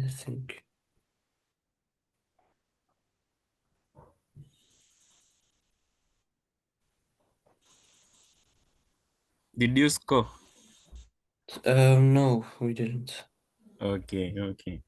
I think. Did you score? No, we didn't. Okay, okay.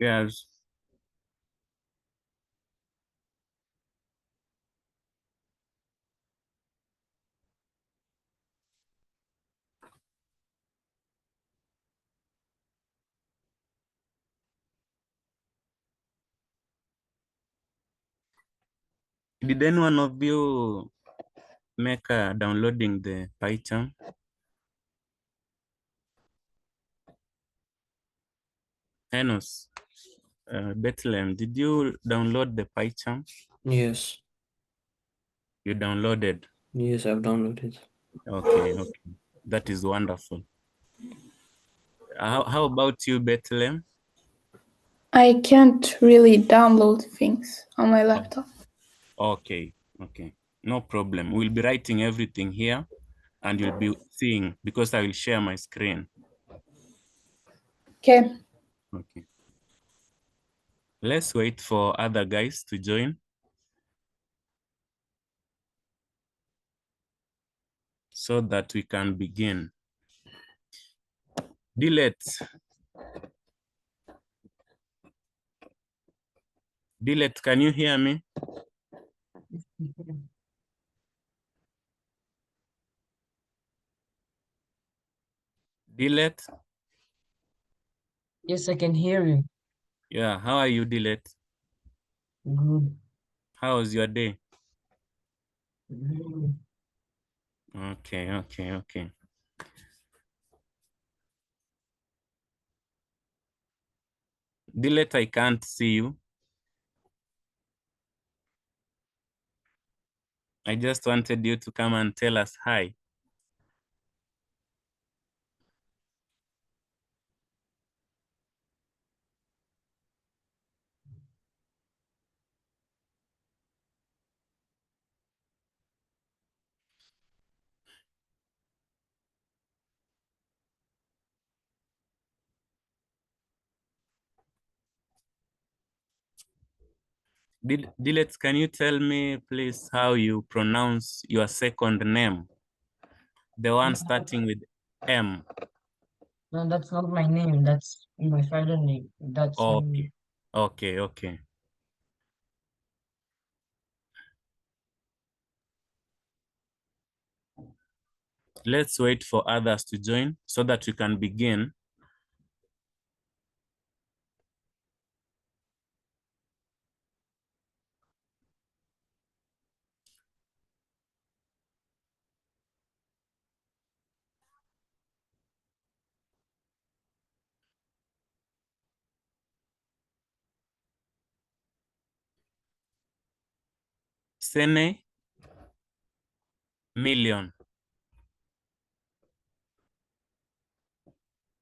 Yes. Did any one of you make downloading the PyCharm? Enos, Bethlehem, did you download the PyCharm? Yes. You downloaded? Yes, I've downloaded. Okay, okay. That is wonderful. How about you, Bethlehem? I can't really download things on my laptop. Okay, okay. No problem. We'll be writing everything here and you'll be seeing because I will share my screen. Okay. Okay. Let's wait for other guys to join so that we can begin. Dilette, can you hear me? Dilette? Yes, I can hear you. Yeah, how are you, Dilette? Good. How was your day? Good. Okay, okay, okay. Dilette, I can't see you. I just wanted you to come and tell us hi. Dilette, can you tell me, please, how you pronounce your second name? The one starting with M. No, that's not my name. That's my father name. That's my Okay, name. okay, okay. Let's wait for others to join so that we can begin. Sene, Million.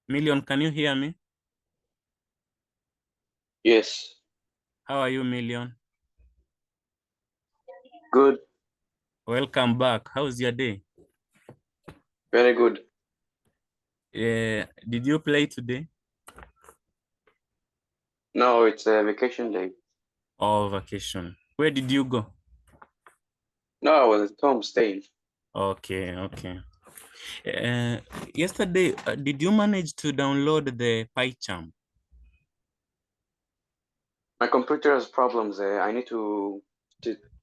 Million, can you hear me? Yes, How are you, Million? good, Welcome back. How's your day? very good. Did you play today? No, it's a vacation day. Oh, vacation. Where did you go? No, I was at home staying. Okay, okay. Yesterday, did you manage to download the PyCharm? My computer has problems. I need to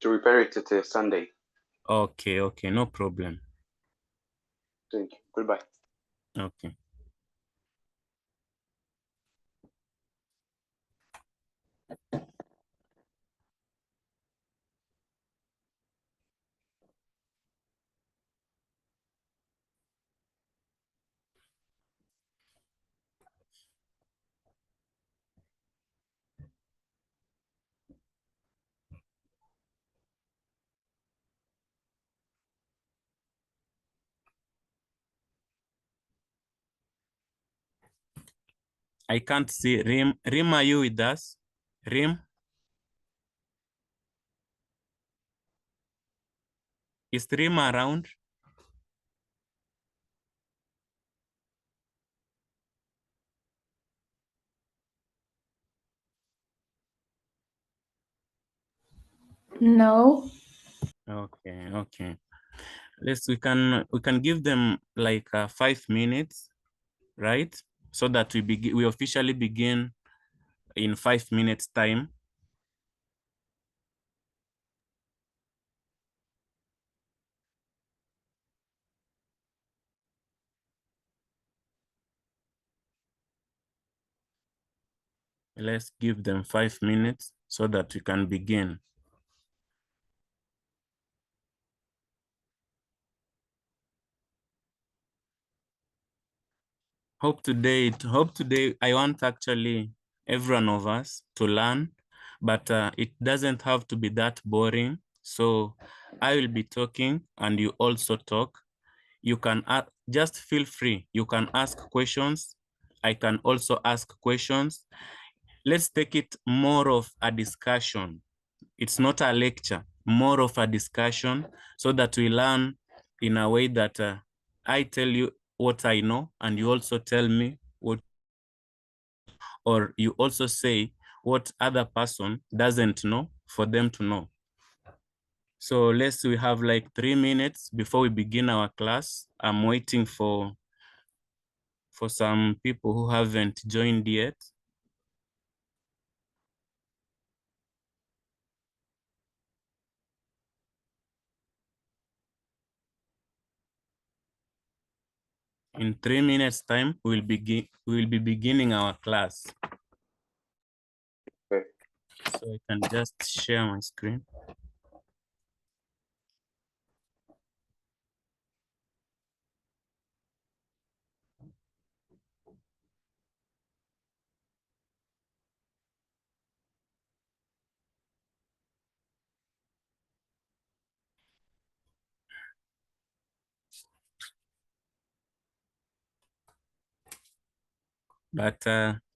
repair it till Sunday. Okay, okay, no problem. Thank you. Goodbye. Okay. I can't see Rim. Rim, are you with us? Rim? Is Rim around? No. Okay, okay. We can give them like 5 minutes, right? So that we officially begin in 5 minutes time. Let's give them 5 minutes so that we can begin. Hope today I want actually every one of us to learn, but it doesn't have to be that boring. So I will be talking and you also talk. You can just feel free. You can ask questions. I can also ask questions. Let's take it more of a discussion. It's not a lecture, more of a discussion so that we learn in a way that I tell you what I know and you also tell me what, or you also say what other person doesn't know for them to know. So we have like 3 minutes before we begin our class. I'm waiting for some people who haven't joined yet. In 3 minutes time, we will be beginning our class. Okay. So I can just share my screen. But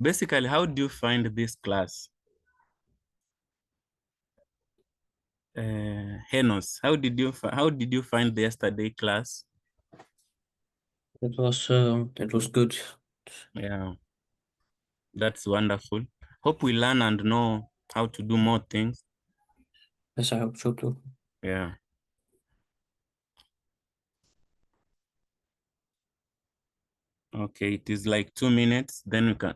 basically, how do you find this class? Henos, how did you find the yesterday class? It was good. Yeah, that's wonderful. Hope we learn and know how to do more things. Yes, I hope so too. Yeah. Okay, it is like 2 minutes. Then we can.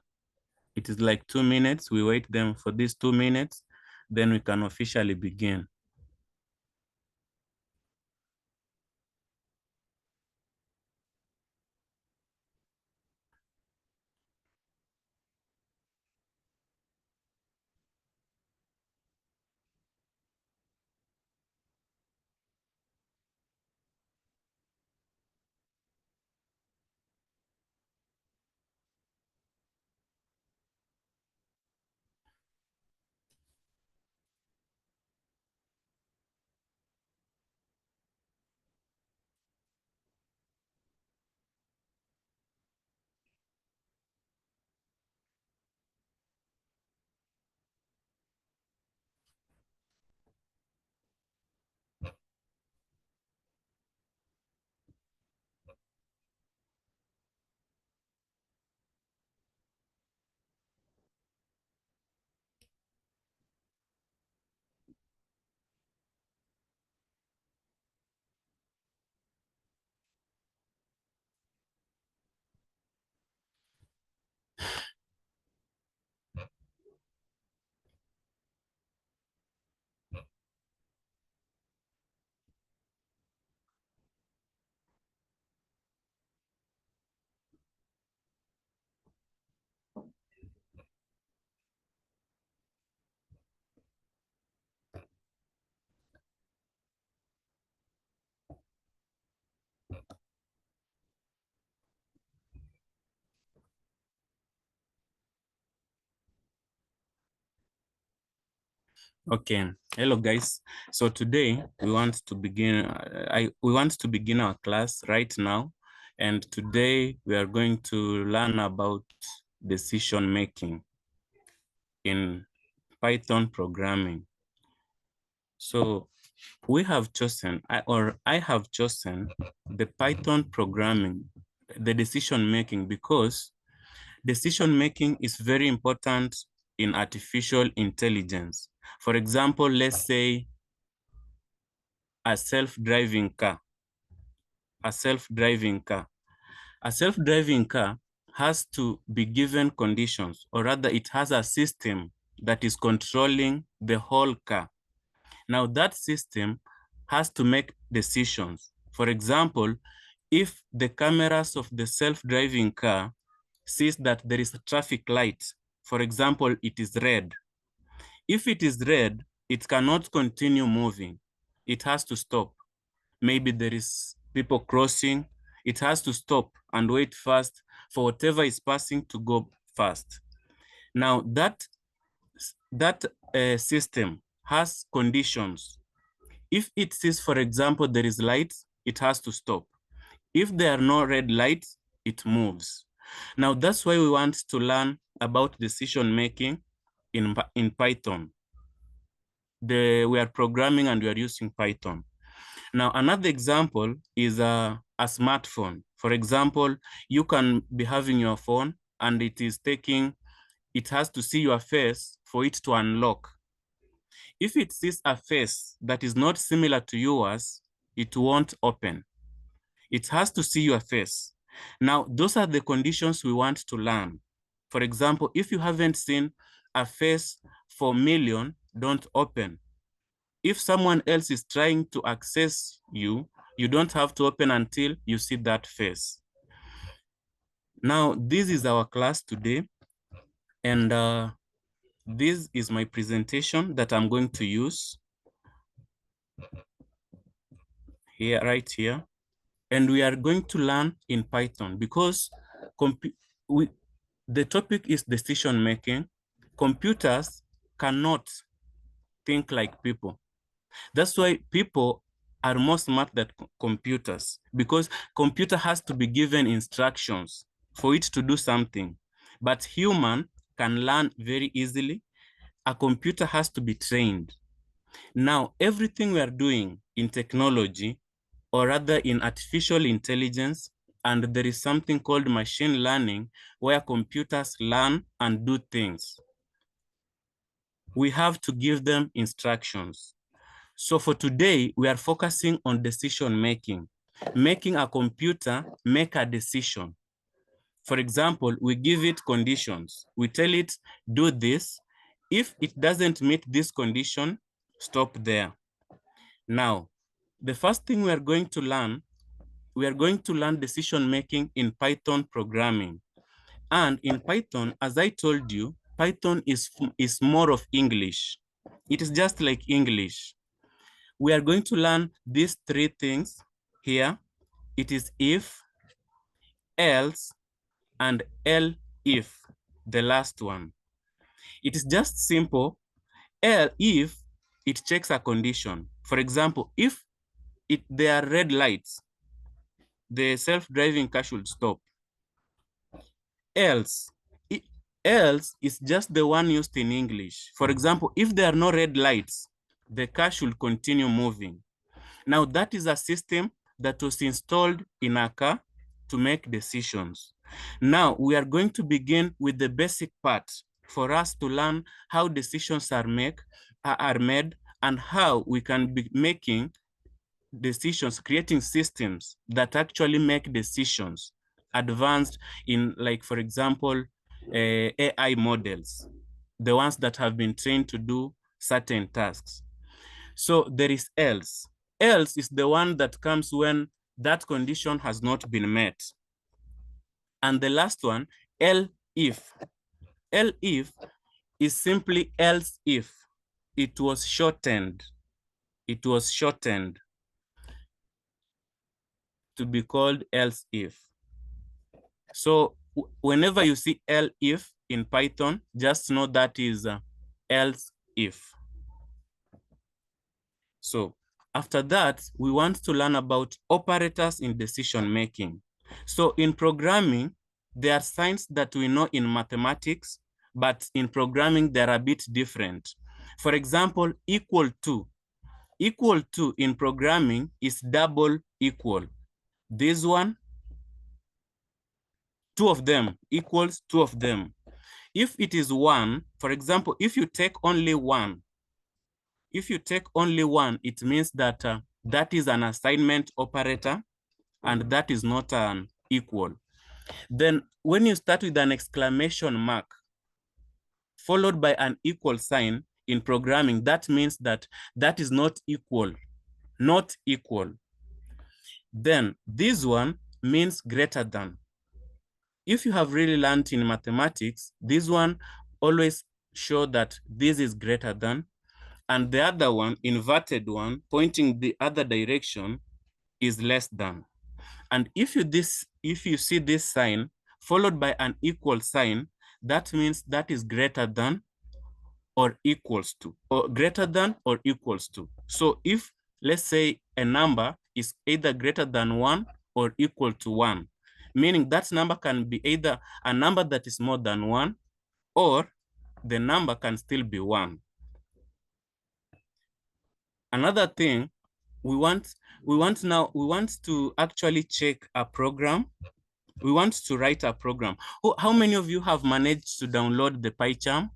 It is like 2 minutes. We wait them for these 2 minutes. Then we can officially begin. Okay, hello guys. So today we want to begin. We want to begin our class right now, and today we are going to learn about decision making in Python programming. So we have chosen, I have chosen the Python programming, the decision making, because decision making is very important in artificial intelligence. For example, let's say a self-driving car. A self-driving car. A self-driving car has to be given conditions, or rather it has a system that is controlling the whole car. Now that system has to make decisions. For example, if the cameras of the self-driving car sees that there is a traffic light, for example, it is red. If it is red, it cannot continue moving. It has to stop. Maybe there is people crossing. It has to stop and wait first for whatever is passing to go fast. Now that system has conditions. If it sees, for example, there is light, it has to stop. If there are no red lights, it moves. Now that's why we want to learn about decision making in Python. We are programming and we are using Python. Now another example is a smartphone. For example, you can be having your phone and it has to see your face for it to unlock. If it sees a face that is not similar to yours, it won't open. It has to see your face. Now, those are the conditions we want to learn. For example, if you haven't seen a face for a million, don't open. If someone else is trying to access you, you don't have to open until you see that face. Now, this is our class today. And this is my presentation that I'm going to use here, right here. And we are going to learn in Python because the topic is decision making. Computers cannot think like people. That's why people are more smart than computers, because computer has to be given instructions for it to do something. But human can learn very easily. A computer has to be trained. Now, everything we are doing in technology, or rather in artificial intelligence, and there is something called machine learning, where computers learn and do things. We have to give them instructions. So for today, we are focusing on decision making, making a computer make a decision. For example, we give it conditions. We tell it, do this. If it doesn't meet this condition, stop there. Now, the first thing we are going to learn decision making in Python programming. And in Python, as I told you, Python is more of English. It is just like English. We are going to learn these three things here. It is if, else, and if, the last one. It is just simple. If it checks a condition. For example, if there are red lights, the self-driving car should stop. Else is just the one used in English. For example, if there are no red lights, the car should continue moving. Now that is a system that was installed in a car to make decisions. Now we are going to begin with the basic part for us to learn how decisions are made and how we can be making decisions, creating systems that actually make decisions advanced in, like, for example, AI models, the ones that have been trained to do certain tasks. So there is else. Else is the one that comes when that condition has not been met. And the last one, if. If is simply else if. It was shortened. It was shortened to be called else if. So whenever you see if in Python, just know that is else if. So after that, we want to learn about operators in decision making. So in programming, there are signs that we know in mathematics, but in programming, they're a bit different. For example, equal to. Equal to in programming is double equal. This one, two of them equals two of them. If it is one, for example, if you take only one, it means that that is an assignment operator and that is not an equal. Then when you start with an exclamation mark followed by an equal sign in programming, that means that that is not equal, not equal. Then this one means greater than. If you have really learned in mathematics, this one always show that this is greater than, and the other one, inverted one, pointing the other direction, is less than. And if you see this sign followed by an equal sign, that means that is greater than or equals to, or greater than or equals to. So if, let's say, a number is either greater than 1 or equal to 1, meaning that number can be either a number that is more than 1 or the number can still be 1. Another thing, we want to actually check a program. We want to write a program. How many of you have managed to download the PyCharm?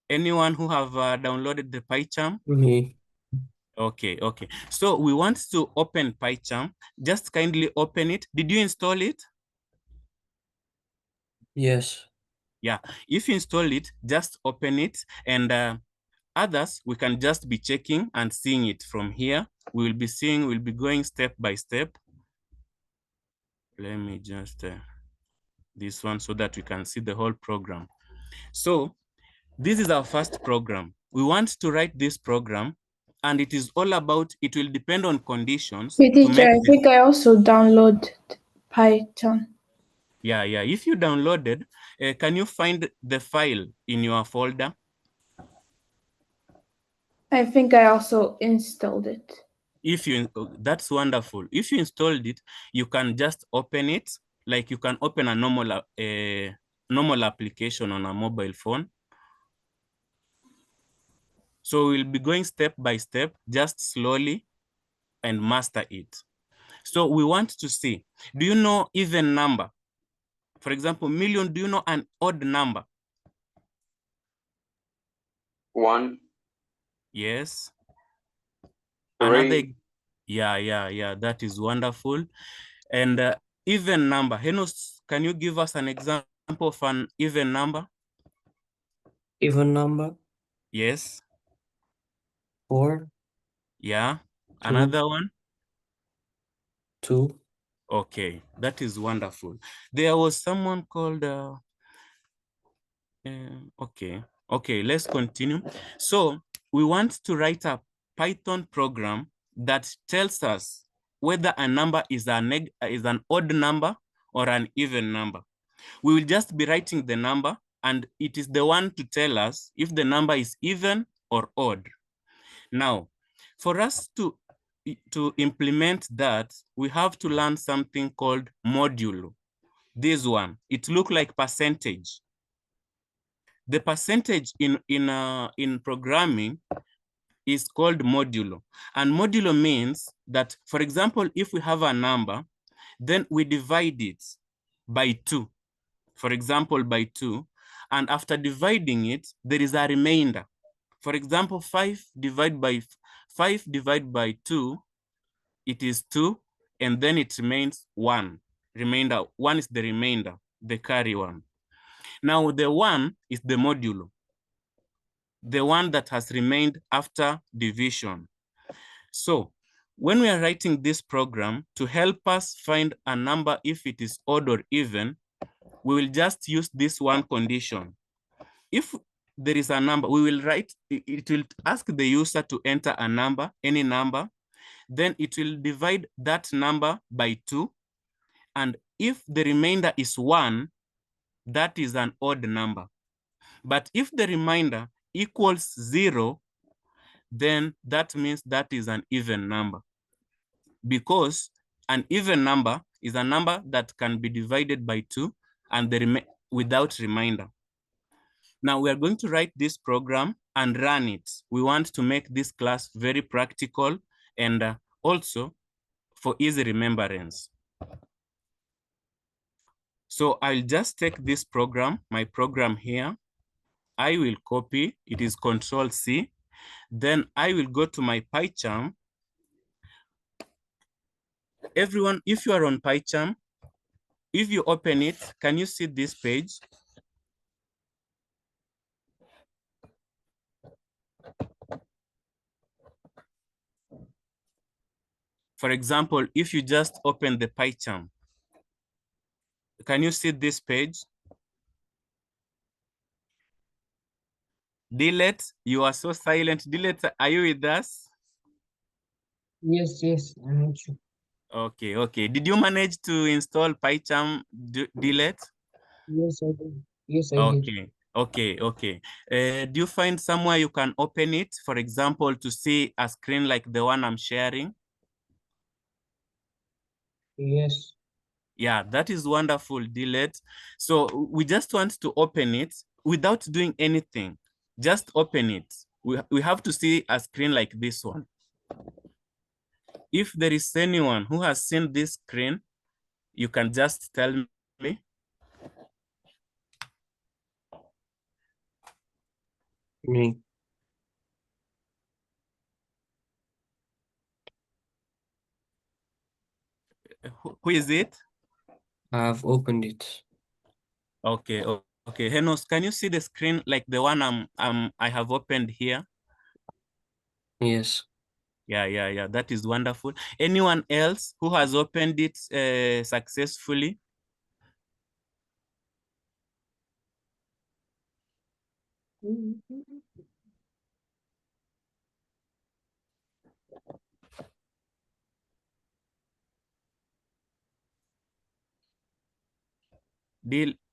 Anyone who have downloaded the PyCharm? Me. Okay. So we want to open PyCharm. Just kindly open it. Did you install it? Yes. Yeah, if you install it, just open it, and others, we can just be checking and seeing it from here. We'll be going step by step. Let me just, this one so that we can see the whole program. So this is our first program. We want to write this program, and it is all about, it will depend on conditions. Hey, teacher, I think I also downloaded Python. Yeah. If you downloaded, can you find the file in your folder? I think I also installed it. If you, that's wonderful. If you installed it, you can just open it, like you can open a normal application on a mobile phone. So we'll be going step by step, just slowly, and master it. So we want to see, do you know even number? For example, million, do you know an odd number? 1. Yes. 3. Another, yeah, that is wonderful. And even number. Henos, can you give us an example of an even number? Even number. Yes. 4. Yeah. 2. Another one? 2. Okay, that is wonderful. There was someone called, okay, let's continue. So we want to write a Python program that tells us whether a number is an odd number or an even number. We will just be writing the number, and it is the one to tell us if the number is even or odd. Now, for us to implement that, we have to learn something called modulo. This one, it looks like percentage. The percentage in programming is called modulo. And modulo means that, for example, if we have a number, then we divide it by 2. For example, by 2. And after dividing it, there is a remainder. For example, 5 divided by 2, it is 2, and then it remains 1. Remainder, 1 is the remainder, the carry one. Now the 1 is the modulo, the one that has remained after division. So when we are writing this program to help us find a number if it is odd or even, we will just use this one condition. If there is a number, we will write, it will ask the user to enter a number, any number, then it will divide that number by 2. And if the remainder is 1, that is an odd number. But if the remainder equals 0, then that means that is an even number, because an even number is a number that can be divided by 2 and without remainder. Now we are going to write this program and run it. We want to make this class very practical and also for easy remembrance. So I'll just take this program, my program here. I will copy, it is Control-C. Then I will go to my PyCharm. Everyone, if you are on PyCharm, if you open it, can you see this page? For example, if you just open the PyCharm, can you see this page? Dillet, you are so silent. Dillet, are you with us? Yes, I'm with you. Okay, okay. Did you manage to install PyCharm, Dillet? Yes, I did. Yes, I did. Okay, okay, okay. Do you find somewhere you can open it, for example, to see a screen like the one I'm sharing? Yes. Yeah, that is wonderful, Dillet. So we just want to open it without doing anything. Just open it. We have to see a screen like this one. If there is anyone who has seen this screen, you can just tell me. Me. Who is it? I have opened it. Okay, okay. Henos, can you see the screen like the one I have opened here? Yes. Yeah. That is wonderful. Anyone else who has opened it successfully?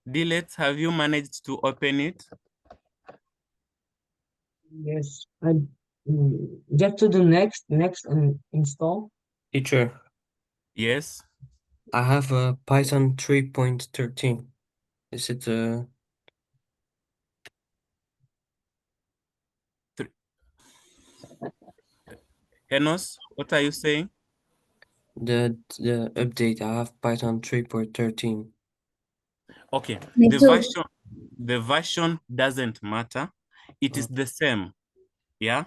Dillet, have you managed to open it? Yes. Get to the next and install. Teacher, Yes. I have a Python 3.13. Is it Enos, what are you saying? the update? I have Python 3.13. Okay, Me the too. version doesn't matter. It is the same. Yeah,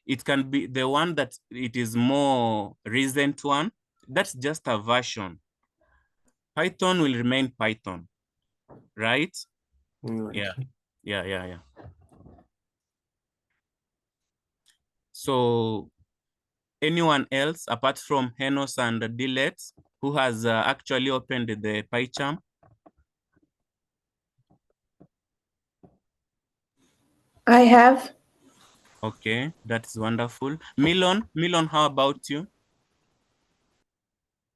it can be the one that it is more recent one. That's just a version. Python will remain Python, right? Right. Yeah. So anyone else apart from Henos and Dillet who has actually opened the PyCharm? I have. Okay, that's wonderful. Milon, how about you?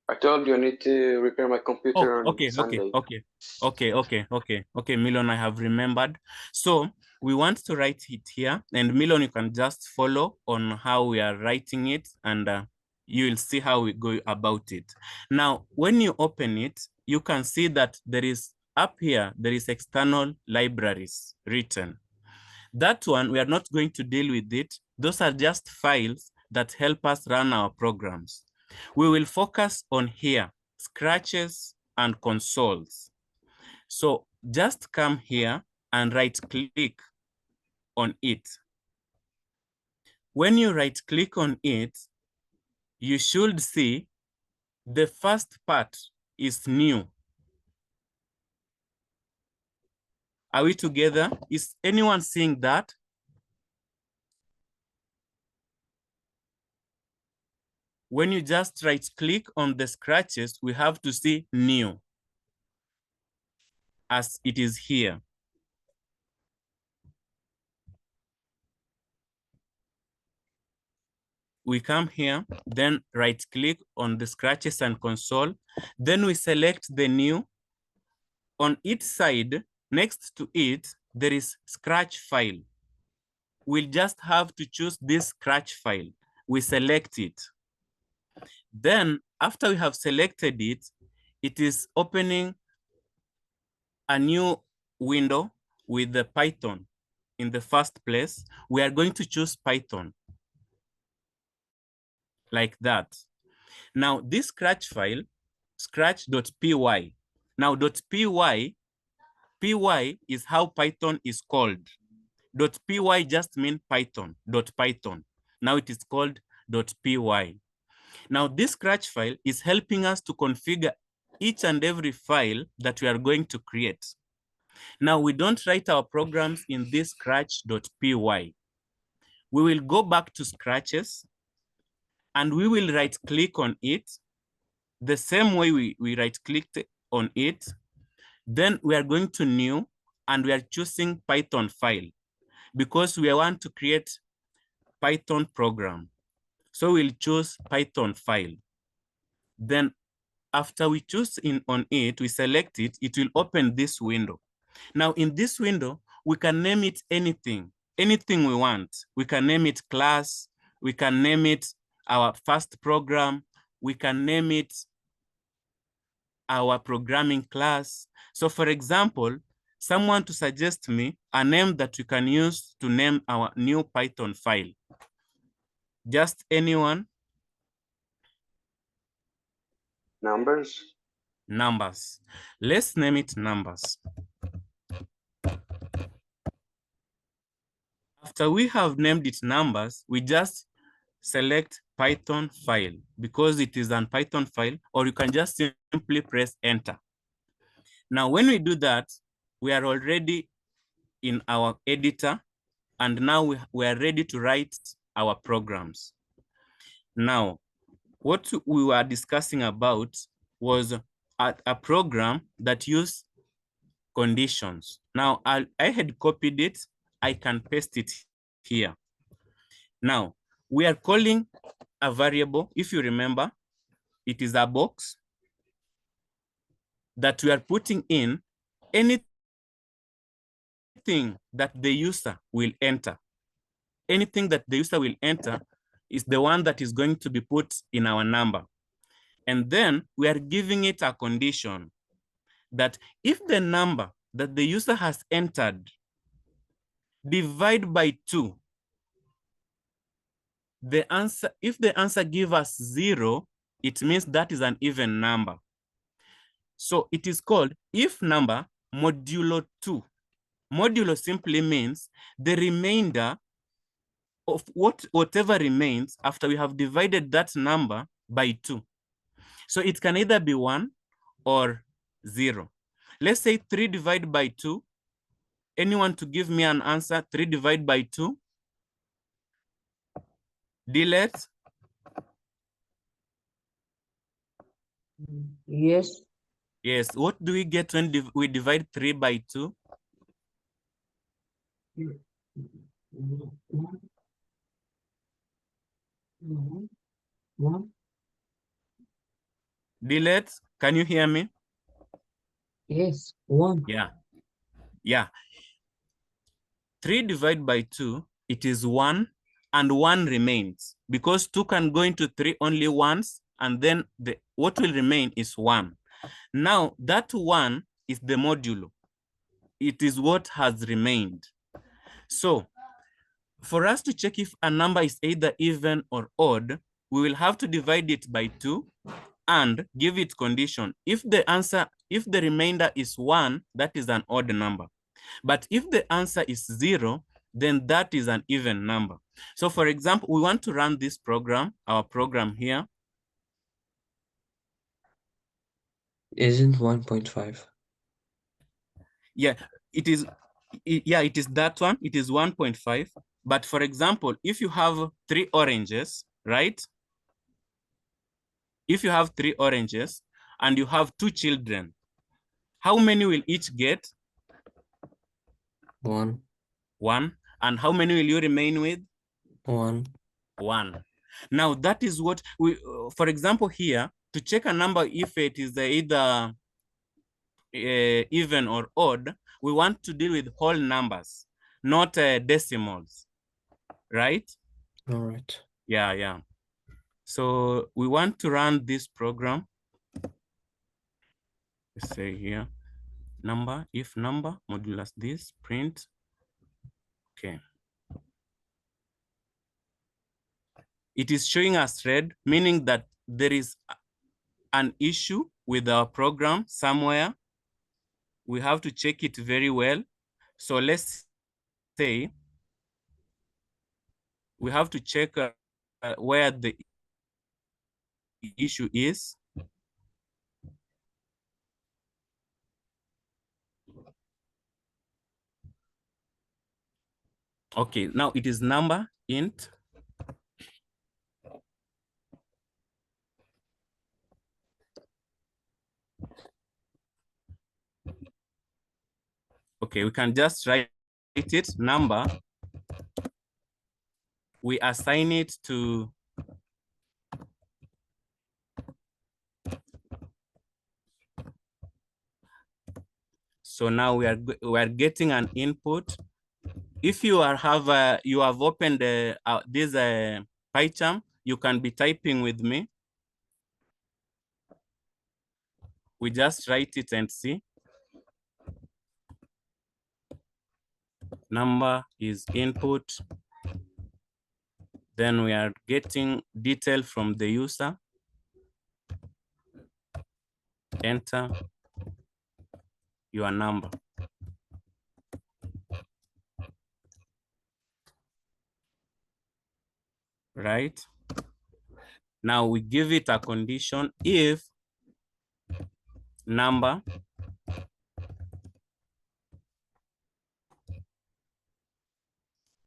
I told you I need to repair my computer on Okay, Sunday. Okay, Milon, I have remembered. So we want to write it here, and Milon, you can just follow on how we are writing it, and you will see how we go about it. Now, when you open it, you can see that there is up here, there is external libraries written. That one, we are not going to deal with it. Those are just files that help us run our programs. We will focus on here, scratches and consoles. So just come here and right click on it. When you right click on it, you should see the first part is new. Are we together? Is anyone seeing that? When you just right click on the scratches, we have to see new as it is here. We come here, then right click on the scratches and console. Then we select the new. On each side, Next to it, there is scratch file. We'll just have to choose this scratch file. We select it. Then after we have selected it, it is opening a new window with the Python in the first place. We are going to choose Python like that. Now this scratch file, scratch.py. Now .py is how Python is called. .py just means Python, .python. Now it is called .py. Now this scratch file is helping us to configure each and every file that we are going to create. Now we don't write our programs in this scratch.py. We will go back to scratches and we will right click on it the same way we right clicked on it. Then we are going to new and we are choosing Python file because we want to create Python program. So we'll choose Python file. Then after we choose on it, we select it, it will open this window. Now in this window, we can name it anything we want. We can name it class, we can name it our first program, we can name it our programming class. So for example, someone to suggest me a name that we can use to name our new Python file. Just anyone? Numbers. Numbers. Let's name it numbers. After we have named it numbers, we just select Python file because it is an Python file, or you can just simply press enter. Now, when we do that, we are already in our editor, and now we are ready to write our programs. Now, what we were discussing about was a program that used conditions. Now, I had copied it. I can paste it here. Now, we are calling a variable, if you remember, it is a box that we are putting in anything that the user will enter. Anything that the user will enter is the one that is going to be put in our number. And then we are giving it a condition that if the number that the user has entered divide by 2, the answer, if the answer gives us 0, it means that is an even number. So it is called if number modulo 2. Modulo simply means the remainder of whatever remains after we have divided that number by 2. So it can either be 1 or 0. Let's say 3 divided by 2. Anyone to give me an answer? 3 divided by 2? Delete? Yes. Yes. What do we get when we divide 3 by 2? Delete? Can you hear me? Yes, 1. Yeah. Yeah. 3 divided by 2, it is 1, and 1 remains because 2 can go into 3 only once, and then what will remain is 1. Now that 1 is the modulo. It is what has remained. So for us to check if a number is either even or odd, we will have to divide it by 2 and give it condition. If the remainder is 1, that is an odd number. But if the answer is 0, then that is an even number. So for example, we want to run this program, our program here. Isn't 1.5? Yeah, it is. Yeah, it is that one. It is 1.5. But for example, if you have 3 oranges, right? If you have 3 oranges and you have 2 children, how many will each get? 1. 1. And how many will you remain with? 1. 1. Now that is what we, for example, here to check a number if it is either even or odd, we want to deal with whole numbers, not decimals, right? All right. Yeah. So we want to run this program. Let's say here, number, if number, modulus this, print. Okay. It is showing us red, meaning that there is an issue with our program somewhere. We have to check it very well. So let's say we have to check where the issue is. Okay, now it is number int. Okay, we can just write it number. We assign it to so now we are getting an input. If you have opened this PyCharm, you can be typing with me. We just write it and see. Number is input. Then we are getting detail from the user. Enter your number. Right? Now we give it a condition if number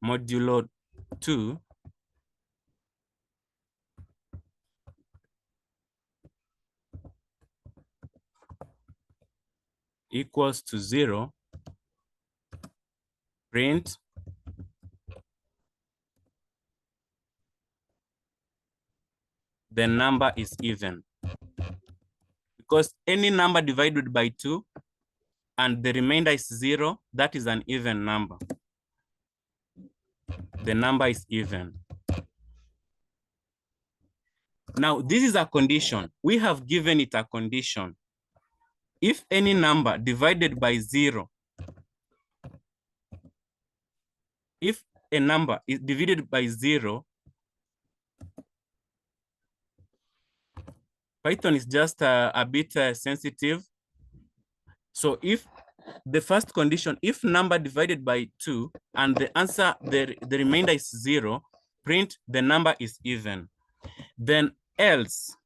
modulo 2 equals to 0, print the number is even. Because any number divided by 2 and the remainder is 0, that is an even number. The number is even. Now, this is a condition. We have given it a condition. If any number divided by 0, if a number is divided by 0, Python is just a bit sensitive. So if the first condition, if number divided by 2 and the answer, the remainder is 0, print the number is even. Then else,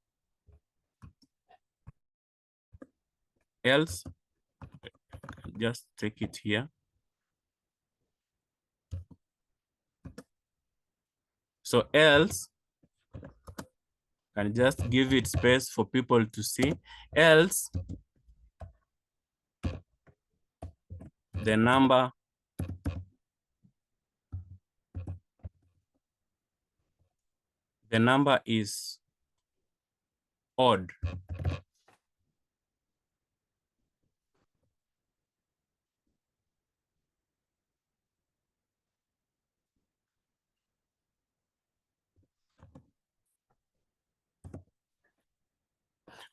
just take it here. So else, and just give it space for people to see. Else, the number is odd.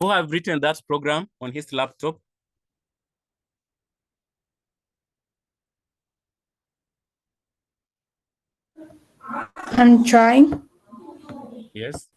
Who have written that program on his laptop? I'm trying. Yes.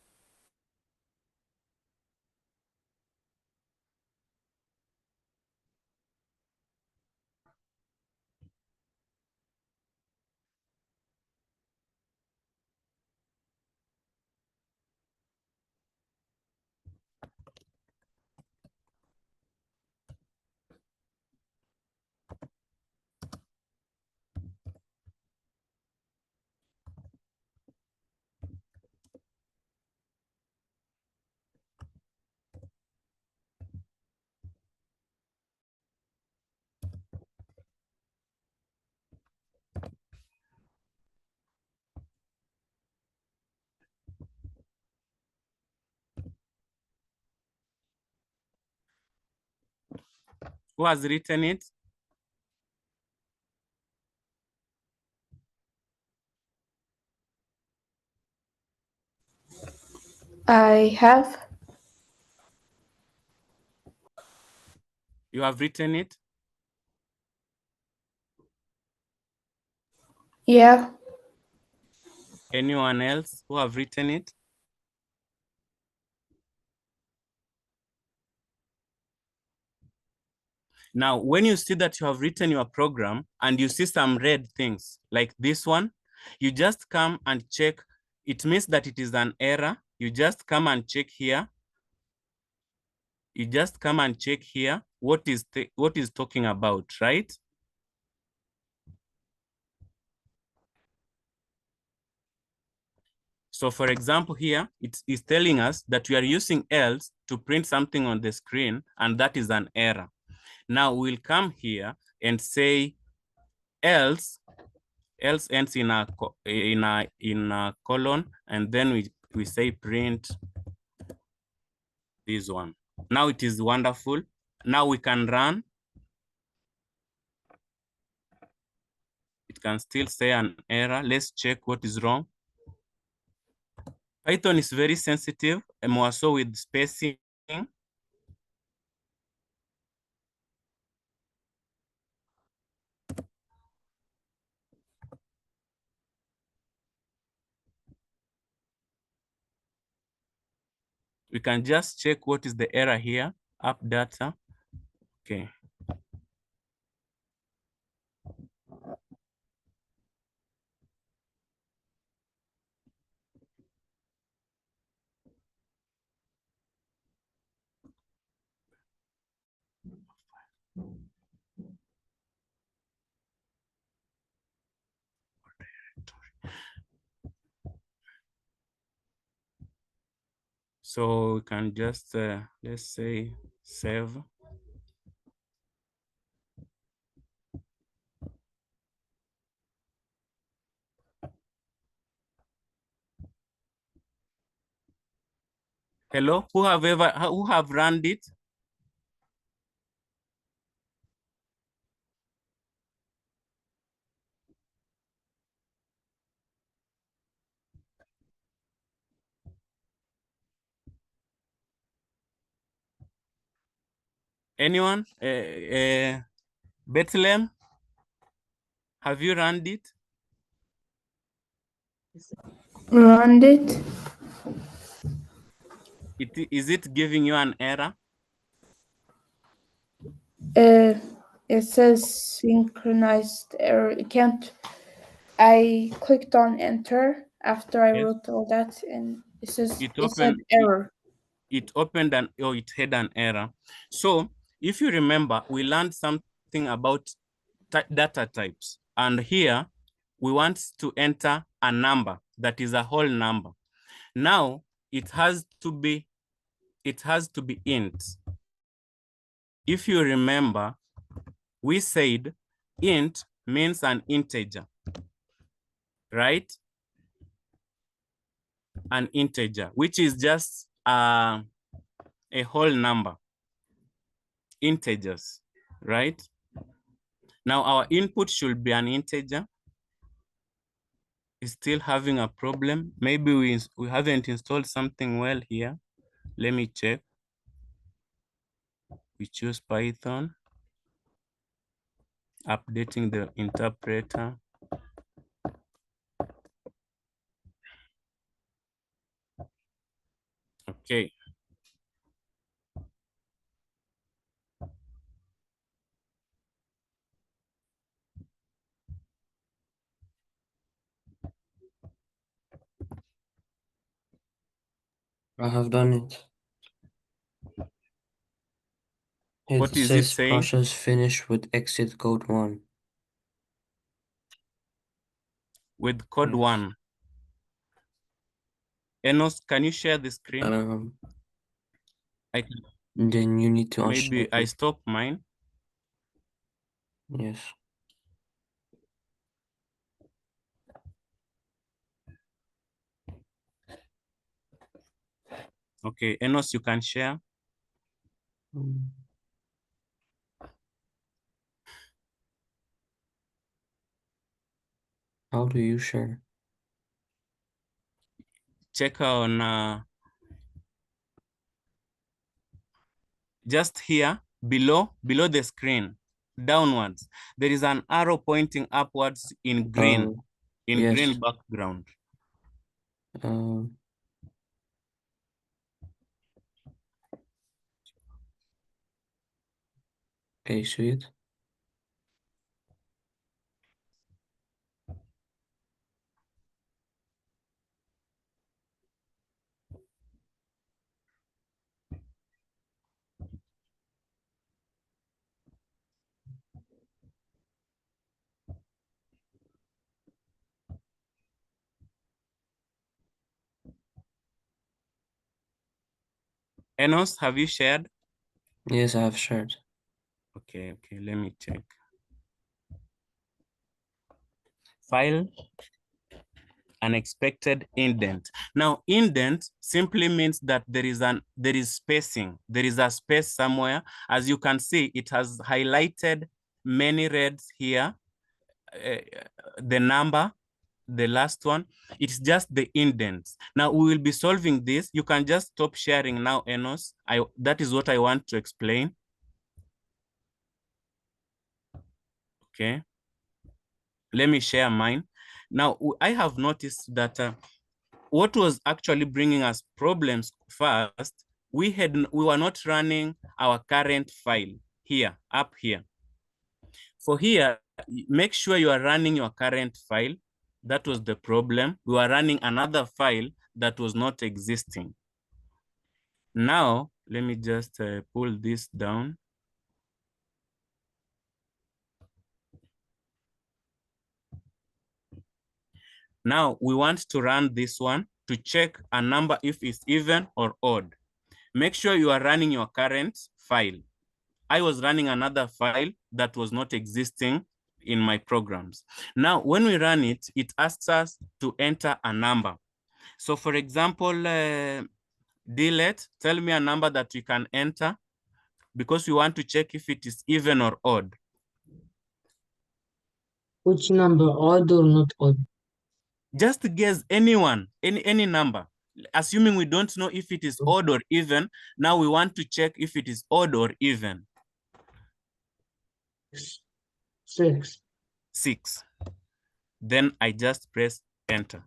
Who has written it? I have. You have written it? Yeah. Anyone else who have written it? Now, when you see that you have written your program and you see some red things like this one, you just come and check. It means that it is an error. You just come and check here. You just come and check here what is talking about, right? So for example, here it is telling us that we are using else to print something on the screen, and that is an error. Now we'll come here and say else ends in a colon, and then we say print this one. Now it is wonderful. Now we can run. It can still say an error. Let's check what is wrong. Python is very sensitive, and more so with spacing. We can just check what is the error here, up data. Okay. So we can just, let's say, save. Hello, who have run it? Anyone? Bethlehem, have you run it? Run it. Is it giving you an error? It says synchronized error. It can't. I clicked on enter after I Yes. wrote all that, and it said It error. It opened it had an error. So if you remember, we learned something about data types. And here we want to enter a number that is a whole number. Now it has to be int. If you remember, we said int means an integer, right? An integer, which is just a whole number, integers, right? Now our input should be an integer. Is still having a problem. Maybe we haven't installed something well here. Let me check. We choose Python, updating the interpreter. Okay. I have done it. What is it says saying? process finished with exit code 1. With code Yes. 1. Enos, can you share the screen? Then you need to maybe unstop I it. stop mine. Yes. Okay, Enos, you can share. How do you share? Check on just here below the screen, downwards, there is an arrow pointing upwards in green, yes. green background. Can you see it? Enos, have you shared? Yes, I have shared. Okay, let me check. File, unexpected indent. Now, indent simply means that there is spacing. There is a space somewhere. As you can see, it has highlighted many reds here. The number, the last one, it's just the indents. Now we will be solving this. You can just stop sharing now, Enos. That is what I want to explain. Okay. Let me share mine. Now, I have noticed that what was actually bringing us problems first, we were not running our current file here, up here. For here, make sure you are running your current file. That was the problem. We were running another file that was not existing. Now, let me just pull this down. Now, we want to run this one to check a number if it's even or odd. Make sure you are running your current file. I was running another file that was not existing in my programs. Now, when we run it, it asks us to enter a number. So for example, delete, tell me a number that we can enter because we want to check if it is even or odd. Which number, odd or not odd? Just guess anyone, any number. Assuming we don't know if it is odd or even, now we want to check if it is odd or even. 6. 6. Then I just press enter.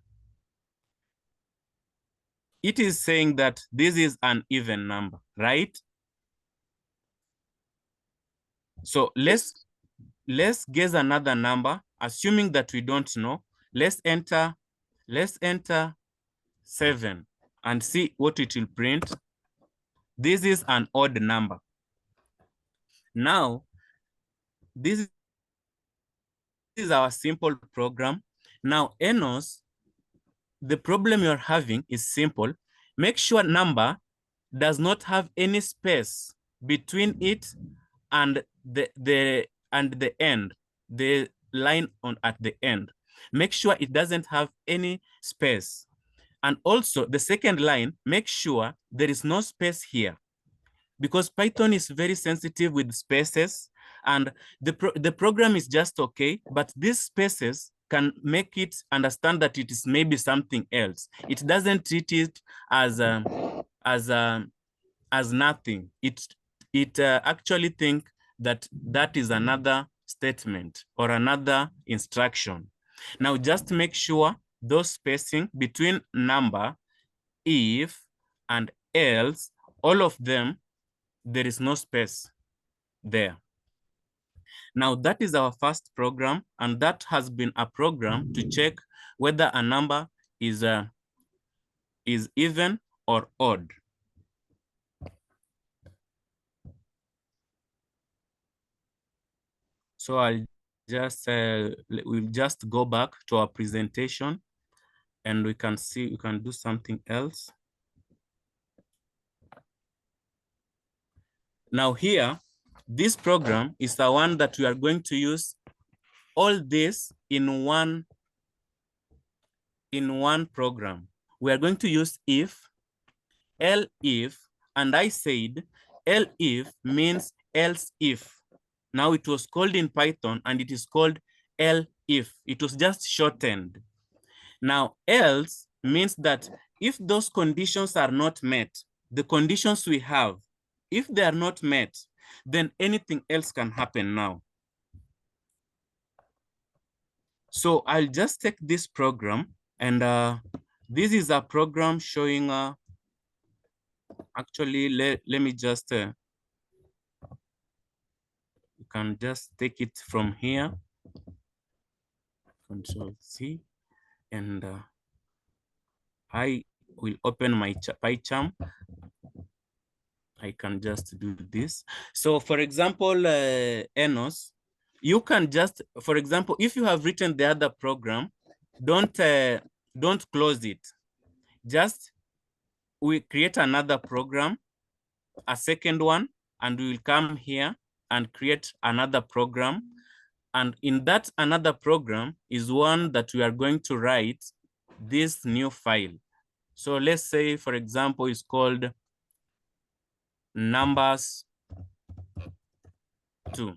It is saying that this is an even number, right? So let's guess another number, assuming that we don't know. Let's enter 7 and see what it will print. This is an odd number. Now, this is our simple program. Now, Enos, the problem you're having is simple. Make sure number does not have any space between it and the end, the line at the end. Make sure it doesn't have any space. And also the second line, make sure there is no space here, because Python is very sensitive with spaces, and the program is just okay, but these spaces can make it understand that it is maybe something else. It doesn't treat it as nothing. It actually think that is another statement or another instruction. Now just make sure those spacing between number, if, and else, all of them, there is no space there. Now that is our first program, and that has been a program to check whether a number is even or odd. So I'll just we'll just go back to our presentation, and we can see we can do something else. Now here, this program is the one that we are going to use all this in one program. We are going to use if, elif, and I said elif means else if. Now it was called in Python and it is called elif. It was just shortened. Now else means that if those conditions are not met, the conditions we have, If they are not met, then anything else can happen now. So I'll just take this program, and this is a program showing, actually, let me just, you can just take it from here, Control C, and I will open my PyCharm. I can just do this. So for example, Enos, you can just, for example, if you have written the other program, don't close it. Just we create another program, a second one, and we will come here and create another program. And in that another program is one that we are going to write this new file. So let's say, for example, it's called numbers 2.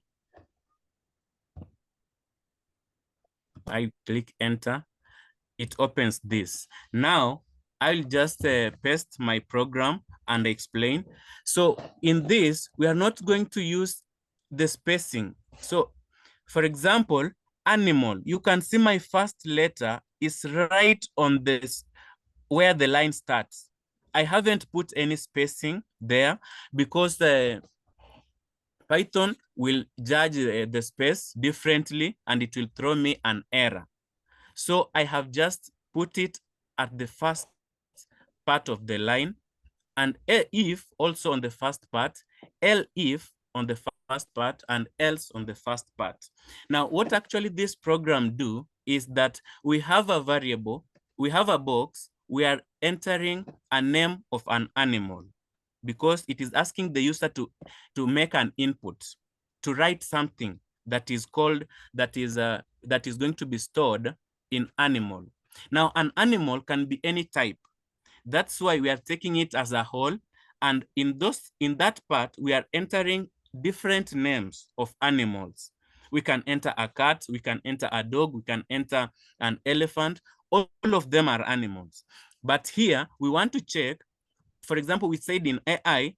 I click enter, it opens this. Now I'll just paste my program and explain. So in this, we are not going to use the spacing. So for example, animal, you can see my first letter is right on this, where the line starts. I haven't put any spacing there because Python will judge the space differently and it will throw me an error. So I have just put it at the first part of the line, and if also on the first part, if on the first part, and else on the first part. Now, what actually this program do is that we have a variable, we have a box, we are entering a name of an animal, because it is asking the user to make an input, to write something that is called, that is going to be stored in animal. Now, an animal can be any type. That's why we are taking it as a whole. And in that part, we are entering different names of animals. We can enter a cat, we can enter a dog, we can enter an elephant. All of them are animals. But here we want to check, for example, we said in AI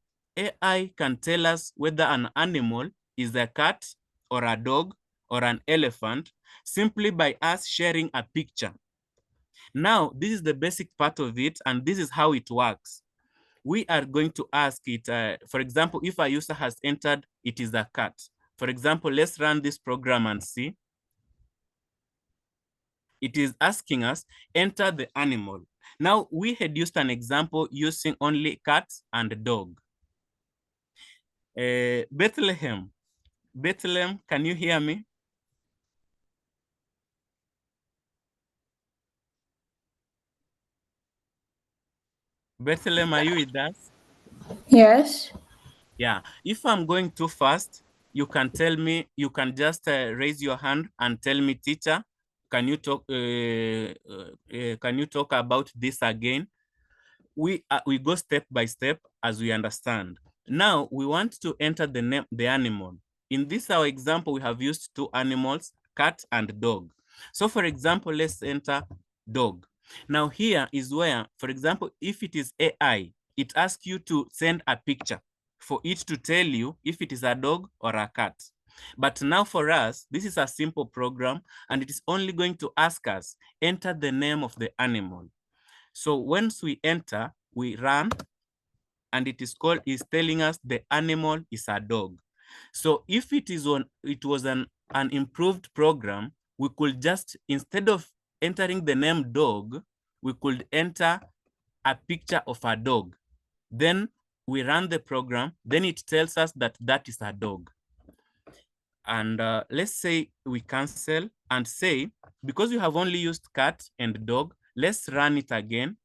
can tell us whether an animal is a cat or a dog or an elephant simply by us sharing a picture. Now, this is the basic part of it, and this is how it works. We are going to ask it, for example, if a user has entered, it is a cat. For example, let's run this program and see. It is asking us, enter the animal. Now, we had used an example using only cat and dog. Bethlehem, can you hear me? Bethlehem, are you with us? Yes. Yeah, if I'm going too fast, you can tell me, you can just raise your hand and tell me, teacher, can you talk about this again? We go step by step as we understand. Now we want to enter the name, the animal. In this our example, we have used two animals, cat and dog. So for example, let's enter dog. Now here is where, for example, if it is AI, it asks you to send a picture for it to tell you if it is a dog or a cat. But now for us, this is a simple program, and it is only going to ask us, enter the name of the animal. So once we enter, we run, and it is telling us the animal is a dog. So if it was an improved program, we could just, instead of entering the name dog, we could enter a picture of a dog. Then we run the program, then it tells us that that is a dog. And let's say we cancel and say, because you have only used cat and dog, let's run it again.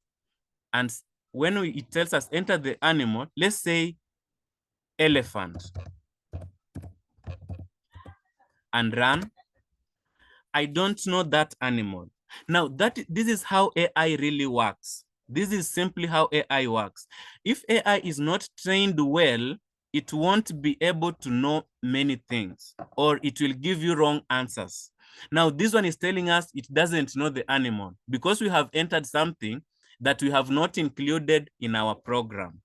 And when it tells us enter the animal, let's say elephant, and run. I don't know that animal. Now this is how AI really works. This is simply how AI works. If AI is not trained well, it won't be able to know many things, or it will give you wrong answers. Now this one is telling us it doesn't know the animal because we have entered something that we have not included in our program.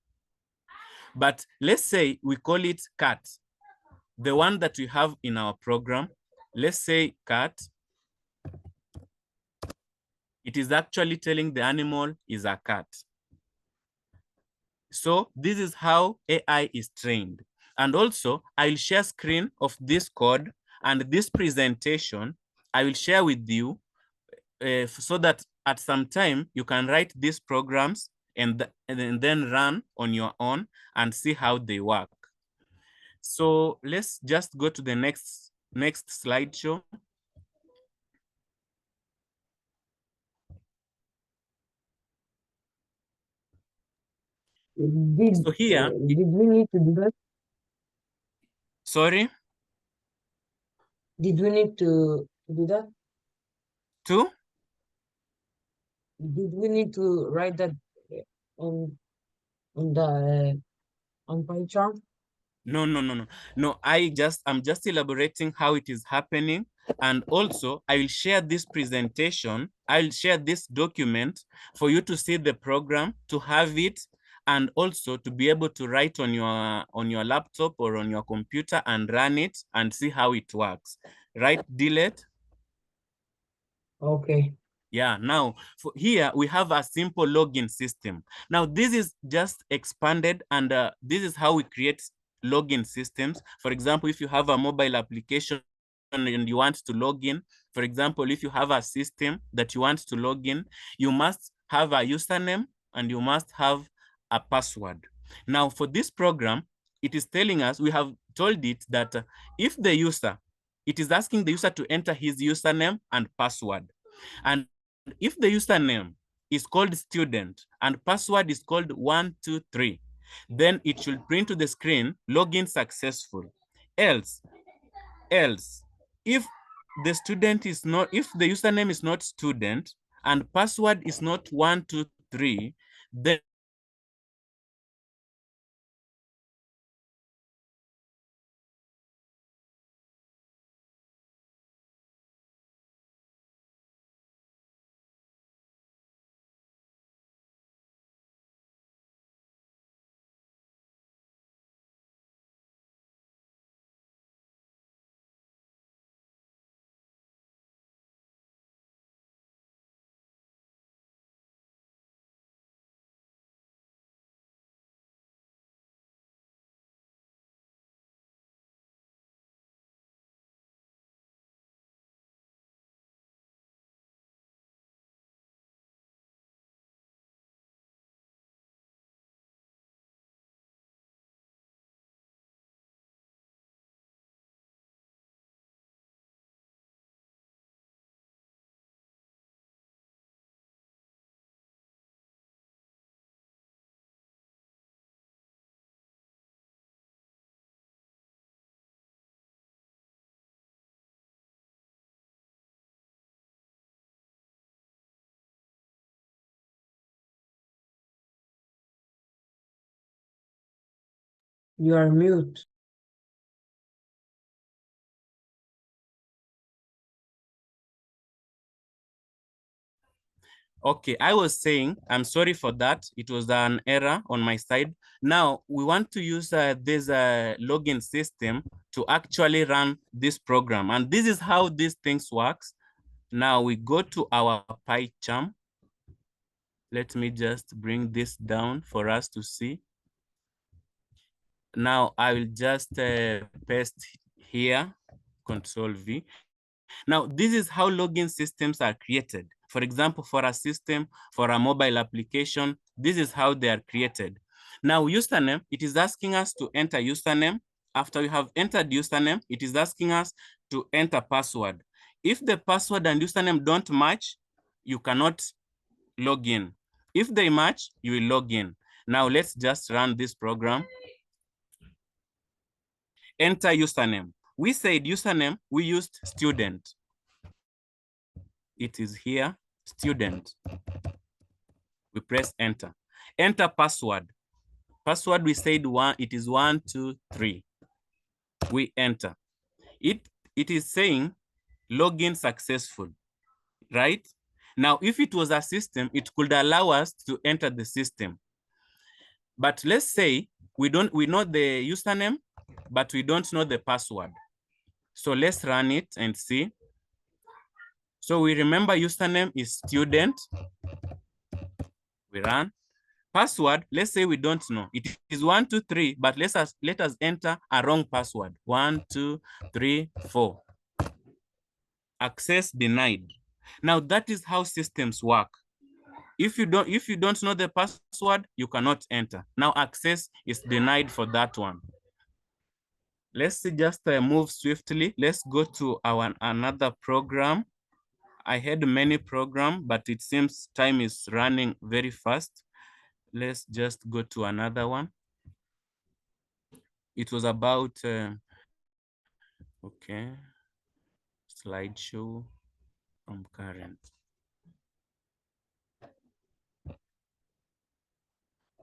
But let's say we call it cat, the one that we have in our program. Let's say cat. It is actually telling the animal is a cat. So this is how AI is trained. And also, I'll share screen of this code and this presentation. I will share with you so that at some time you can write these programs and then run on your own and see how they work. So let's just go to the next slideshow. So here, did we need to do that? Sorry? Did we need to do that? Two? Did we need to write that on the on pie chart? No. I'm just elaborating how it is happening. And also I will share this presentation. I'll share this document for you to see the program, to have it, and also to be able to write on your laptop or on your computer and run it and see how it works. Right, Delete? Okay. Yeah, now for here we have a simple login system. Now this is just expanded, and this is how we create login systems. For example, if you have a mobile application and you want to log in, for example, if you have a system that you want to log in, you must have a username and you must have a password. Now for this program, it is telling us, we have told it that if the user, it is asking the user to enter his username and password. And if the username is called student and password is called 123, then it should print to the screen login successful. Else, if the student is not, if the username is not student and password is not 123, then You are mute. okay, I was saying, I'm sorry for that. It was an error on my side. Now we want to use this login system to actually run this program. And this is how these things works. Now we go to our PyCharm. Let me just bring this down for us to see. Now I will just paste here, Control V. Now, this is how login systems are created. For example, for a system, for a mobile application, this is how they are created. Now, username, it is asking us to enter username. After we have entered username, it is asking us to enter password. If the password and username don't match, you cannot log in. If they match, you will log in. Now, let's just run this program. Enter username. We said username, we used student. It is here, student. We press enter. Enter password. Password, we said it is 123. We enter. It is saying login successful, right? Now, if it was a system, it could allow us to enter the system. But let's say we know the username, but we don't know the password. So let's run it and see. So we remember username is student. We run. Password, let's say we don't know. It is 1, 2, 3, but let us enter a wrong password. 1, 2, 3, 4. Access denied. Now that is how systems work. If you don't know the password, you cannot enter. Now access is denied for that one. Let's just move swiftly. Let's go to our another program. I had many programs, but it seems time is running very fast. Let's just go to another one. It was about, okay, slideshow from current.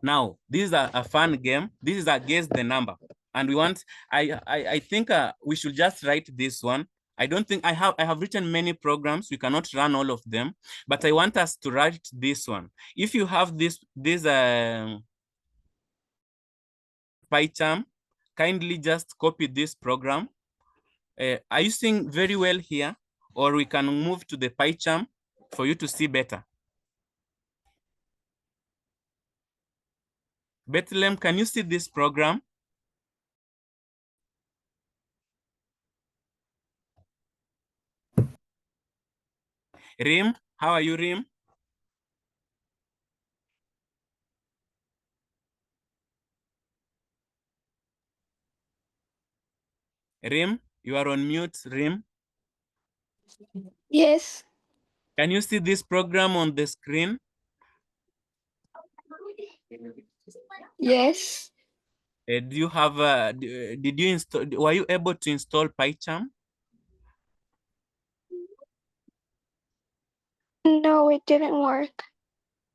Now, this is a fun game. This is a guess the number. And we want, I think we should just write this one. I don't think I have written many programs. We cannot run all of them, but I want us to write this one. If you have this PyCharm, kindly just copy this program. Are you seeing very well here? Or we can move to the PyCharm for you to see better. Bethlehem, can you see this program? Rim, how are you, Rim? Rim, you are on mute, Rim. Yes. Can you see this program on the screen? Yes. Do you have, did you install, were you able to install PyCharm? No, it didn't work.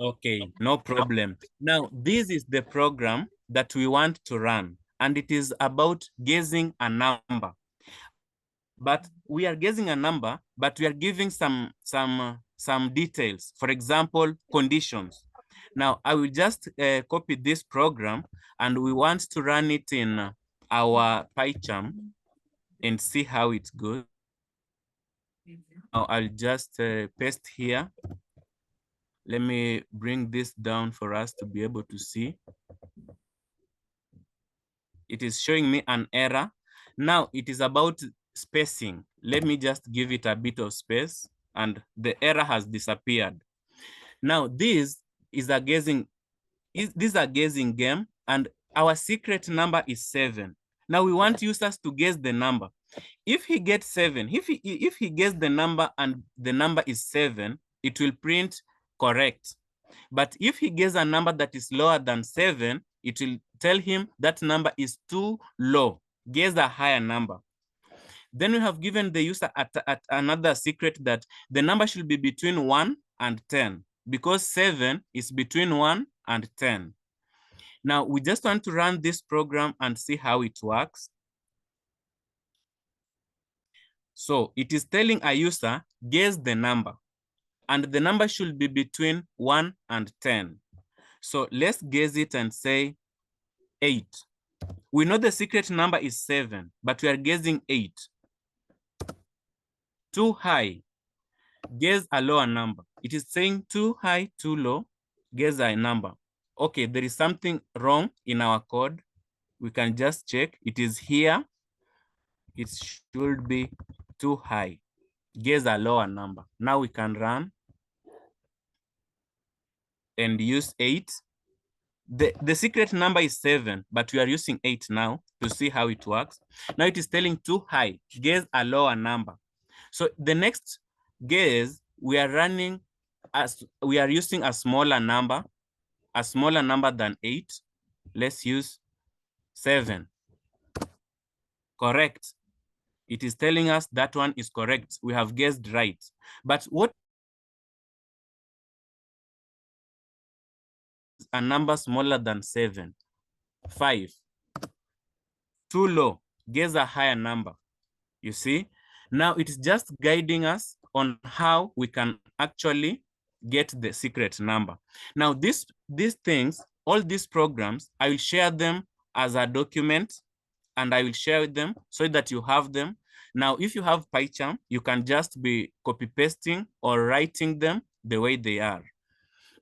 Okay, no problem. Now, this is the program that we want to run, and it is about guessing a number. But we are guessing a number, but we are giving some details. For example, conditions. Now, I will just copy this program, and we want to run it in our PyCharm and see how it goes. Now, I'll just paste here. Let me bring this down for us to be able to see. It is showing me an error. Now it is about spacing. Let me just give it a bit of space and the error has disappeared. Now this is a guessing game and our secret number is 7. Now we want users to guess the number. If he gets 7, if he gets the number and the number is 7, it will print correct. But if he gets a number that is lower than 7, it will tell him that number is too low. Guess a higher number. Then we have given the user at another secret that the number should be between 1 and 10 because 7 is between 1 and 10. Now we just want to run this program and see how it works. So it is telling a user, guess the number. And the number should be between 1 and 10. So let's guess it and say 8. We know the secret number is 7, but we are guessing 8. Too high. Guess a lower number. It is saying too high, too low. Guess a number. Okay, there is something wrong in our code. We can just check. It is here. It should be too high. Guess a lower number. Now we can run and use 8. The secret number is 7, but we are using 8 now to see how it works. Now it is telling too high, guess a lower number. So the next guess, we are running as we are using a smaller number than 8. Let's use 7. Correct. It is telling us that one is correct. We have guessed right. But what a number smaller than 7? 5. Too low. Guess a higher number. You see? Now it is just guiding us on how we can actually get the secret number. Now these things, all these programs, I will share them as a document, and I will share them so that you have them. Now, if you have PyCharm, you can just be copy pasting or writing them the way they are.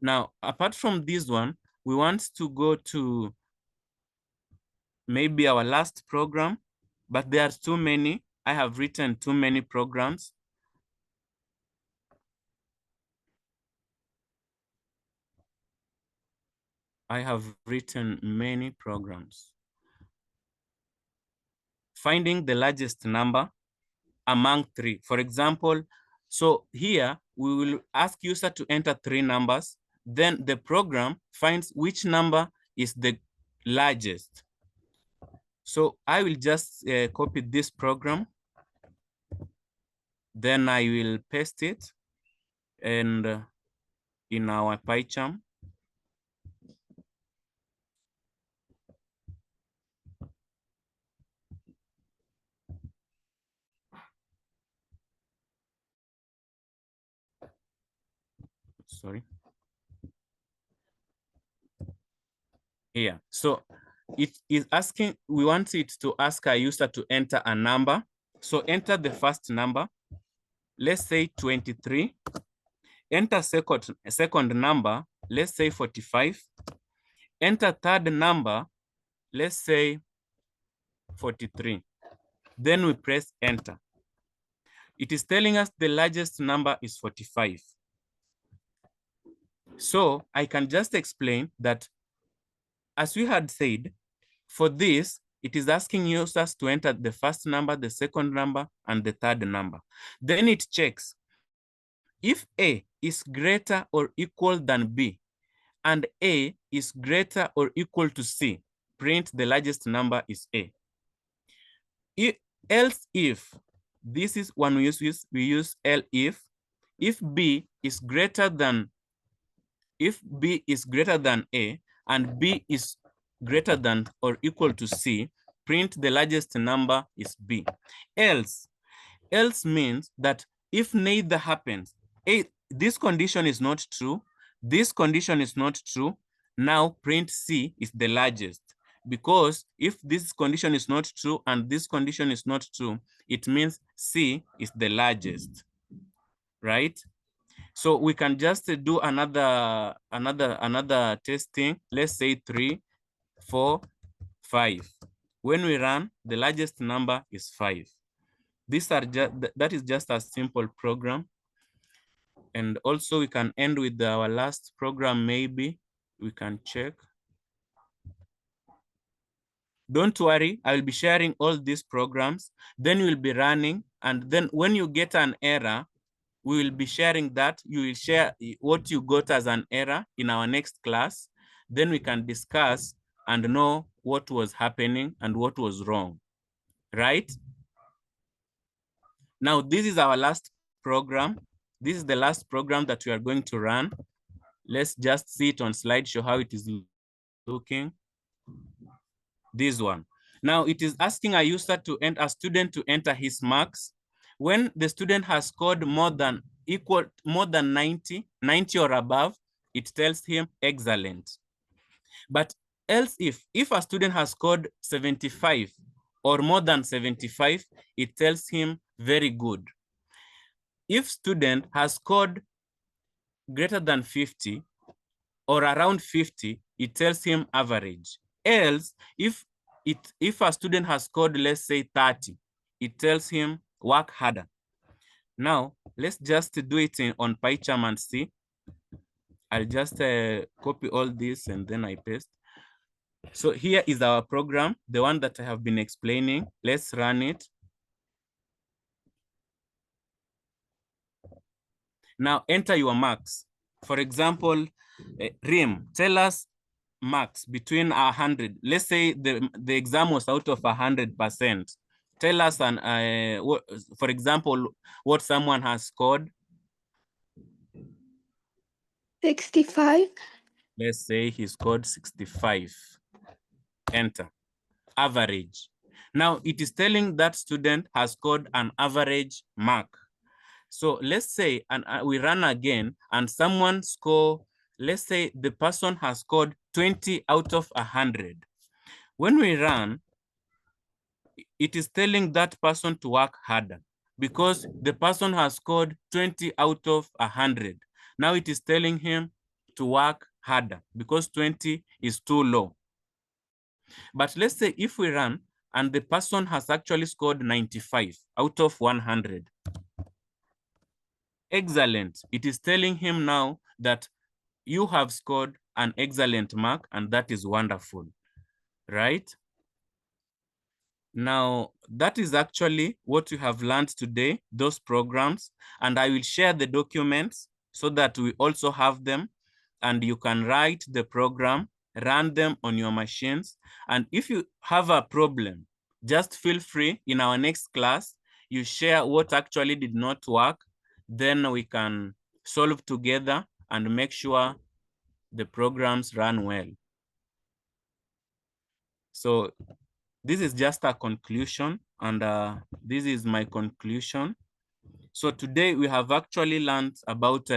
Now, apart from this one, we want to go to maybe our last program, but there are too many. I have written too many programs. I have written many programs. Finding the largest number among 3. For example, so here we will ask user to enter 3 numbers. Then the program finds which number is the largest. So I will just copy this program. Then I will paste it and in our PyCharm. Sorry. Here. So it is asking, we want it to ask our user to enter a number. So enter the first number. Let's say 23. Enter second number, let's say 45. Enter third number, let's say 43. Then we press enter. It is telling us the largest number is 45. So I can just explain that, as we had said, for this, it is asking users to enter the first number, the second number, and the third number. Then it checks if A is greater or equal than B, and A is greater or equal to C, print the largest number is A. Else if, this is when we use else if B is greater than, if B is greater than A and B is greater than or equal to C, print the largest number is B. Else means that if neither happens, this condition is not true, this condition is not true, now print C is the largest. Because if this condition is not true and this condition is not true, it means C is the largest, right? So we can just do another testing. Let's say 3, 4, 5. When we run, the largest number is 5. These are that is just a simple program. And also we can end with our last program, maybe we can check. Don't worry, I will be sharing all these programs, then you will be running, and then when you get an error, we will be sharing that. You will share what you got as an error in our next class. Then we can discuss and know what was happening and what was wrong, right? Now, this is our last program. This is the last program that we are going to run. Let's just see it on slideshow how it is looking. This one. Now it is asking a user to enter, a student to enter his marks. When the student has scored more than 90 or above, it tells him excellent. But else if a student has scored 75 or more than 75, it tells him very good. If student has scored greater than 50 or around 50, it tells him average. Else, if a student has scored, let's say 30, it tells him work harder. Now, let's just do it on PyCharm and see. I'll just copy all this and then I paste. So here is our program, the one that I have been explaining. Let's run it. Now enter your marks. For example, Rim, tell us marks between 100. Let's say the exam was out of 100%. Tell us, for example, what someone has scored. 65. Let's say he scored 65. Enter. Average. Now it is telling that student has scored an average mark. So let's say, and we run again, and someone score, let's say the person has scored 20 out of 100. When we run, it is telling that person to work harder because the person has scored 20 out of 100. Now it is telling him to work harder because 20 is too low. But let's say if we run and the person has actually scored 95 out of 100. Excellent. It is telling him now that you have scored an excellent mark, and that is wonderful, right? Now, that is actually what we have learned today, those programs, and I will share the documents so that we also have them, and you can write the program, run them on your machines. And if you have a problem, just feel free in our next class, you share what actually did not work, then we can solve together and make sure the programs run well. So this is just a conclusion, and this is my conclusion. So today we have actually learned about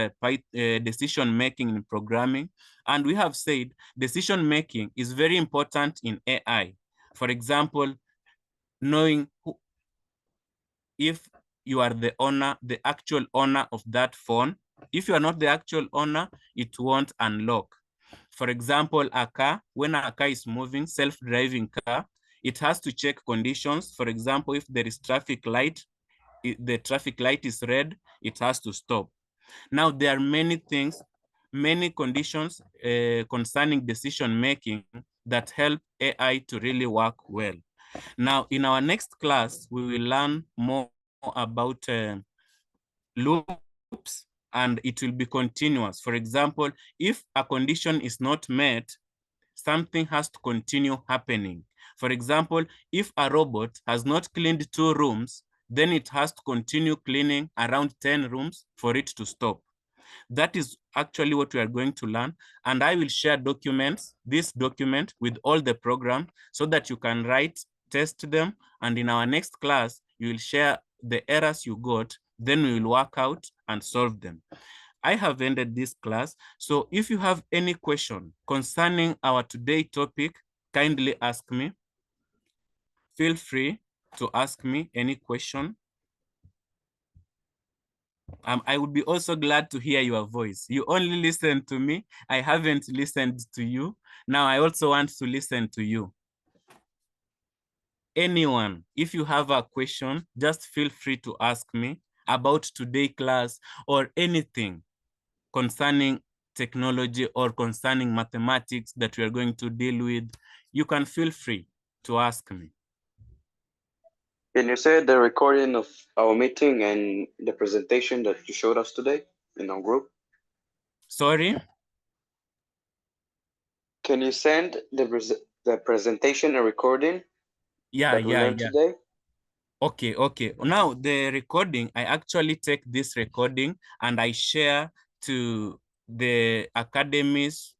decision-making in programming, and we have said decision-making is very important in AI. For example, knowing if you are the owner, the actual owner of that phone. If you are not the actual owner, it won't unlock. For example, a car, when a car is moving, self-driving car, it has to check conditions. For example, if there is traffic light, the traffic light is red, it has to stop. Now, there are many things, many conditions concerning decision-making that help AI to really work well. Now, in our next class, we will learn more about loops, and it will be continuous. For example, if a condition is not met, something has to continue happening. For example, if a robot has not cleaned 2 rooms, then it has to continue cleaning around 10 rooms for it to stop. That is actually what we are going to learn. And I will share documents, this document with all the programs so that you can write, test them. And in our next class, you will share the errors you got, then we will work out and solve them. I have ended this class. So if you have any question concerning our today topic, kindly ask me. Feel free to ask me any question. I would be also glad to hear your voice. You only listen to me. I haven't listened to you. Now I also want to listen to you. Anyone, if you have a question, just feel free to ask me about today's class or anything concerning technology or concerning mathematics that we are going to deal with. You can feel free to ask me. Can you say the recording of our meeting and the presentation that you showed us today in our group? Sorry? Can you send the presentation and recording that we learned today? Okay. Now the recording, I actually take this recording and I share to the Academy's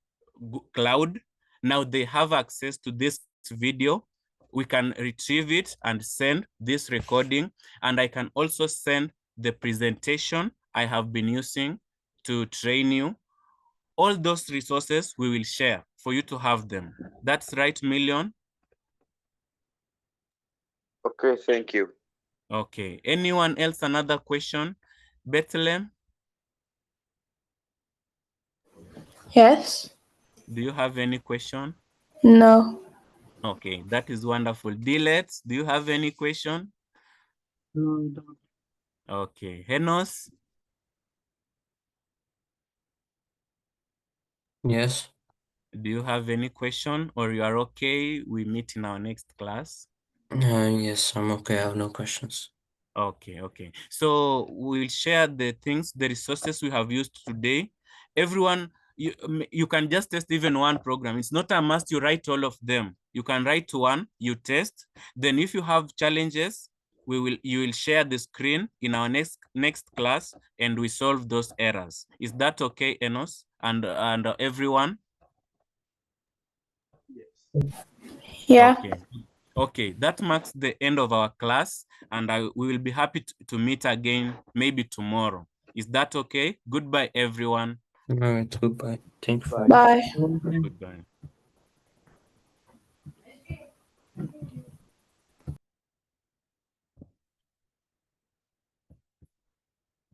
cloud. Now they have access to this video. We can retrieve it and send this recording. And I can also send the presentation I have been using to train you. All those resources we will share for you to have them. That's right, Million? Okay, thank you. Okay. Anyone else another question? Bethlehem? Yes. Do you have any question? No. Okay, that is wonderful. Dilet, do you have any question? No, don't. Okay. Henos? Yes. Do you have any question or you are okay? We meet in our next class. Yes, I'm okay. I have no questions. Okay. So we'll share the things, the resources we have used today. Everyone, you can just test even one program. It's not a must you write all of them. You can write one, you test. Then if you have challenges, you will share the screen in our next class and we solve those errors. Is that okay, Enos and everyone? Yeah. Okay, that marks the end of our class, and we will be happy to meet again maybe tomorrow. Is that okay? Goodbye, everyone. All right, goodbye. Thank you. Bye. Goodbye.